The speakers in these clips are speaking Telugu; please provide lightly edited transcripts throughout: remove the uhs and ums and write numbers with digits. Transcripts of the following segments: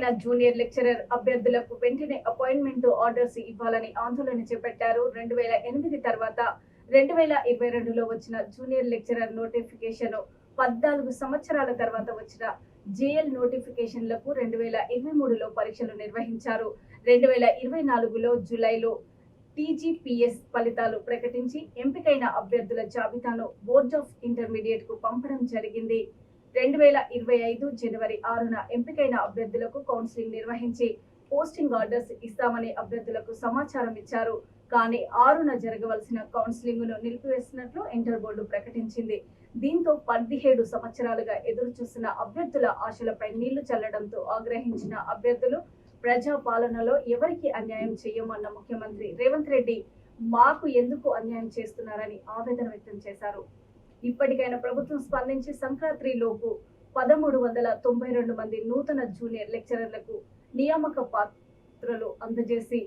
ఎంపికైన జూనియర్ లెక్చరర్ అభ్యర్థులకు వెంటనే అపాయింట్మెంట్ ఆర్డర్స్ ఇవ్వాలని ఆందోళన చేపట్టారు. 2008 తర్వాత 2022లో వచ్చిన జూనియర్ లెక్చరర్ నోటిఫికేషన్ 14 సంవత్సరాల తర్వాత వచ్చిన జేఎల్ నోటిఫికేషన్లకు 2023లో పరీక్షలు నిర్వహించారు. 2024లో జూలైలో టీజీపీఎస్ ఫలితాలు ప్రకటించి ఎంపికైన అభ్యర్థుల జాబితాను బోర్డ్ ఆఫ్ ఇంటర్మీడియట్ కు పంపడం జరిగింది. 2025 జనవరి 6న ఎంపికైన అభ్యర్థులకు కౌన్సిలింగ్ నిర్వహించి పోస్టింగ్ ఆర్డర్స్ ఇస్తామని అభ్యర్థులకు సమాచారం ఇచ్చారు. కానీ 6న జరగవలసిన కౌన్సిలింగ్ ను నిలిపివేసినట్లు ఇంటర్ బోర్డు ప్రకటించింది. దీంతో 17 సంవత్సరాలుగా ఎదురు చూస్తున్న అభ్యర్థుల ఆశలపై నీళ్లు చల్లడంతో ఆగ్రహించిన అభ్యర్థులు ప్రజా పాలనలో ఎవరికి అన్యాయం చేయమన్న ముఖ్యమంత్రి రేవంత్ రెడ్డి మాకు ఎందుకు అన్యాయం చేస్తున్నారని ఆవేదన వ్యక్తం చేశారు. ఇప్పటికైనా ప్రభుత్వం స్పందించి సంక్రాంతిలోపు 1392 మంది నూతన జూనియర్ లెక్చరర్లకు నియామక పత్రాలు అందజేసి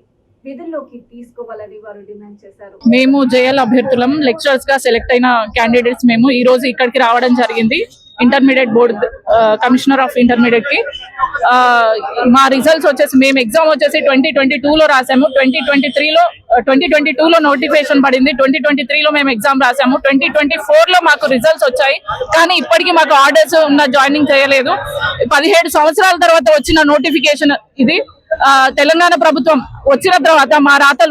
విధుల్లోకి తీసుకోవాలని వారు డిమాండ్ చేశారు. మేము జేఎల్ అభ్యర్థులం లెక్చరర్స్ గా సెలెక్ట్ అయిన క్యాండిడేట్స్ మేము ఈ రోజు ఇక్కడికి రావడం జరిగింది. Intermediate board commissioner of intermediate కి మా రిజల్ట్స్ వచ్చేసి మేము ఎగ్జామ్ వచ్చేసి 2022లో రాసాము. 2022లో నోటిఫికేషన్ పడింది. 2023లో మేము ఎగ్జామ్ రాసాము. 2024లో మాకు రిజల్ట్స్ వచ్చాయి. కానీ ఇప్పటికీ మాకు ఆర్డర్స్ ఉన్న జాయినింగ్ చేయలేదు. 17 సంవత్సరాల తర్వాత వచ్చిన నోటిఫికేషన్ ఇది. తెలంగాణ ప్రభుత్వం వచ్చిన తర్వాత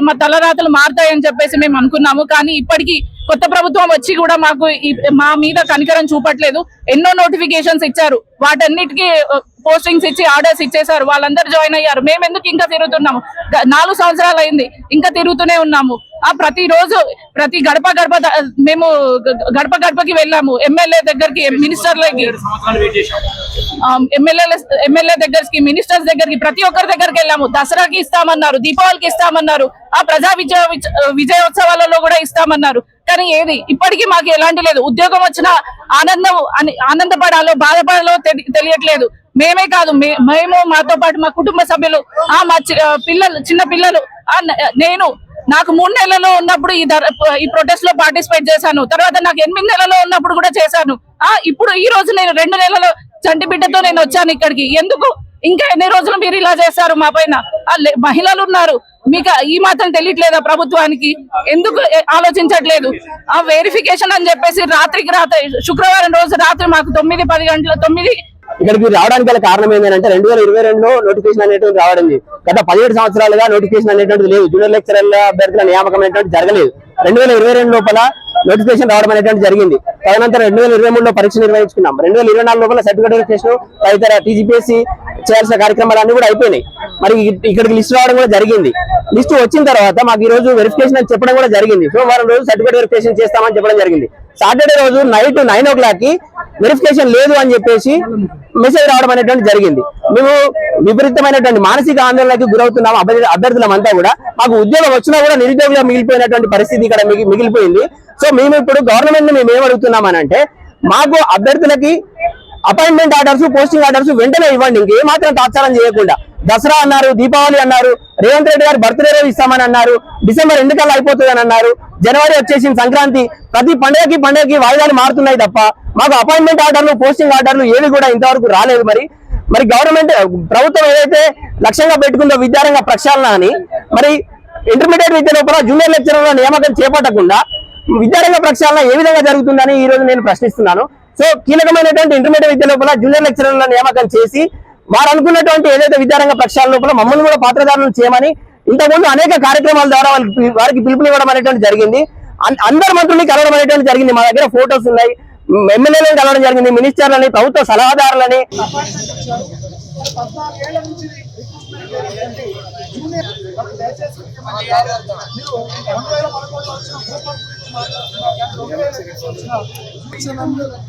మా తలరాతలు మారుతాయని చెప్పేసి మేము అనుకున్నాము. కానీ ఇప్పటికీ కొత్త ప్రభుత్వం వచ్చి కూడా మాకు మా మీద కనికరం చూపట్లేదు. ఎన్నో నోటిఫికేషన్స్ ఇచ్చారు, వాటన్నిటికీ పోస్టింగ్స్ ఇచ్చి ఆర్డర్స్ ఇచ్చేసారు. వాళ్ళందరూ జాయిన్ అయ్యారు. మేము ఎందుకు ఇంకా తిరుగుతున్నాము? 4 సంవత్సరాలు అయింది, ఇంకా తిరుగుతూనే ఉన్నాము. ప్రతిరోజు ప్రతి మేము గడప గడపకి వెళ్ళాము. ఎమ్మెల్యే దగ్గరికి, మినిస్టర్లకి, ఎమ్మెల్యే దగ్గరికి, మినిస్టర్స్ దగ్గరికి, ప్రతి ఒక్కరి దగ్గరికి వెళ్ళాము. దసరాకి ఇస్తామన్నారు, దీపావళికి ఇస్తామన్నారు, ప్రజా విజయోత్సవాలలో కూడా ఇస్తామన్నారు. కానీ ఏది ఇప్పటికీ మాకు ఎలాంటి లేదు. ఉద్యోగం వచ్చిన ఆనందపడాలో బాధపడాలో తెలియట్లేదు. మేమే కాదు, మేము మాతో పాటు మా కుటుంబ సభ్యులు, మా చిన్న పిల్లలు, నాకు 3 నెలల్లో ఉన్నప్పుడు ఈ ప్రొటెస్ట్ లో పార్టిసిపేట్ చేశాను. తర్వాత నాకు 8 నెలల్లో ఉన్నప్పుడు కూడా చేశాను. ఇప్పుడు ఈ రోజు నేను 2 నెలల చంటి బిడ్డతో నేను వచ్చాను ఇక్కడికి. ఎందుకు ఇంకా ఎన్ని రోజులు మీరు ఇలా చేస్తారు? మా పైన మహిళలు ఉన్నారు, మీకు ఈ మాత్రం తెలియట్లేదా? ప్రభుత్వానికి ఎందుకు ఆలోచించట్లేదు? వెరిఫికేషన్ అని చెప్పేసి రాత్రికి రాత్రి శుక్రవారం రోజు రాత్రి మాకు 9-10 గంటల ఇక్కడికి రావడానికి గల కారణం ఏంటంటే 2022లో నోటిఫికేషన్ అనేటువంటి రావడింది. గత 17 సంవత్సరాలుగా నోటిఫికేషన్ అనేటువంటిది లేదు. జూనియర్ లెక్చరర్ల అభ్యర్థుల నియామకం అనేటువంటి జరగలేదు. 2022 లోపల నోటిఫికేషన్ రావడం అనేటువంటి జరిగింది. తదనంతరం 2023లో పరీక్ష నిర్వహించుకున్నాం. 2024 లోపల సర్టిఫికేట్ వెరిఫికేషన్ తదితర టీజీపీఎస్సీ చేయాల్సిన కార్యక్రమాలన్నీ కూడా అయిపోయినాయి. మరి ఇక్కడికి లిస్ట్ రావడం కూడా జరిగింది. లిస్ట్ వచ్చిన తర్వాత మాకు ఈ రోజు వెరిఫికేషన్ అని చెప్పడం కూడా జరిగింది. సోమవారం రోజు సర్టిఫికేట్ వెరిఫికేషన్ చేస్తామని చెప్పడం జరిగింది. సాటర్డే రోజు నైట్ 9 o'clock వెరిఫికేషన్ లేదు అని చెప్పేసి మెసేజ్ రావడం అనేటువంటి జరిగింది. మేము విపరీతమైనటువంటి మానసిక ఆందోళనకి గురవుతున్నాం. అభ్యర్థులమంతా కూడా మాకు ఉద్యోగం వచ్చినా కూడా నిరుద్యోగులుగా మిగిలిపోయినటువంటి పరిస్థితి ఇక్కడ మిగిలిపోయింది. సో మేము ఇప్పుడు గవర్నమెంట్ ని మేము ఏం అడుగుతున్నామనంటే, మాకు అభ్యర్థులకి అపాయింట్మెంట్ ఆర్డర్స్, పోస్టింగ్ ఆర్డర్స్ వెంటనే ఇవ్వండి. ఇంకేమాత్రం తాత్సారం చేయకుండా. దసరా అన్నారు, దీపావళి అన్నారు, రేవంత్ రెడ్డి గారు బర్త్డే రోజు ఇస్తామని అన్నారు, డిసెంబర్ ఎందుకల్లా అయిపోతుందని అన్నారు, జనవరి వచ్చేసింది సంక్రాంతి. ప్రతి పండుగకి వాయిదాలు మారుతున్నాయి తప్ప మాకు అపాయింట్మెంట్ ఆర్డర్లు, పోస్టింగ్ ఆర్డర్లు ఏవి కూడా ఇంతవరకు రాలేదు. మరి గవర్నమెంట్ ప్రభుత్వం ఏదైతే లక్ష్యంగా పెట్టుకుందో విద్యారంగ ప్రక్షాళన అని, మరి ఇంటర్మీడియట్ విద్య లోపల జూనియర్ లెక్చరర్ల నియామకం చేపట్టకుండా విద్యారంగ ప్రక్షాళన ఏ విధంగా జరుగుతుందని ఈ రోజు నేను ప్రశ్నిస్తున్నాను. సో కీలకమైనటువంటి ఇంటర్మీడియట్ విద్య లోపల జూనియర్ లెక్చరర్ల నియామకం చేసి వారు అనుకున్నటువంటి ఏదైతే విద్యారంగ ప్రక్షాళన లోపల మమ్మల్ని కూడా పాత్రదారులను చేయమని ఇంతకుముందు అనేక కార్యక్రమాల ద్వారా వారికి పిలుపునివ్వడం అనేటువంటి జరిగింది. అందరు మంత్రుల్ని కలవడం అనేటువంటి జరిగింది. మా దగ్గర ఫోటోస్ ఉన్నాయి. ఎమ్మెల్యేలను కలవడం జరిగింది, మినిస్టర్లని, ప్రభుత్వ సలహాదారులని.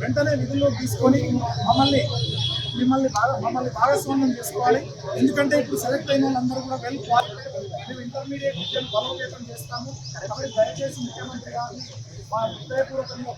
వెంటనే విధుల్లో తీసుకొని మమ్మల్ని భాగస్వామ్యం చేసుకోవాలి. ఎందుకంటే ఇప్పుడు సెలెక్ట్ అయిన వాళ్ళందరూ కూడా మేము ఇంటర్మీడియట్ విద్యను బలోపేతం చేస్తాము. కాబట్టి దయచేసి ముఖ్యమంత్రి గారిని మా హృదయపూర్వకంగా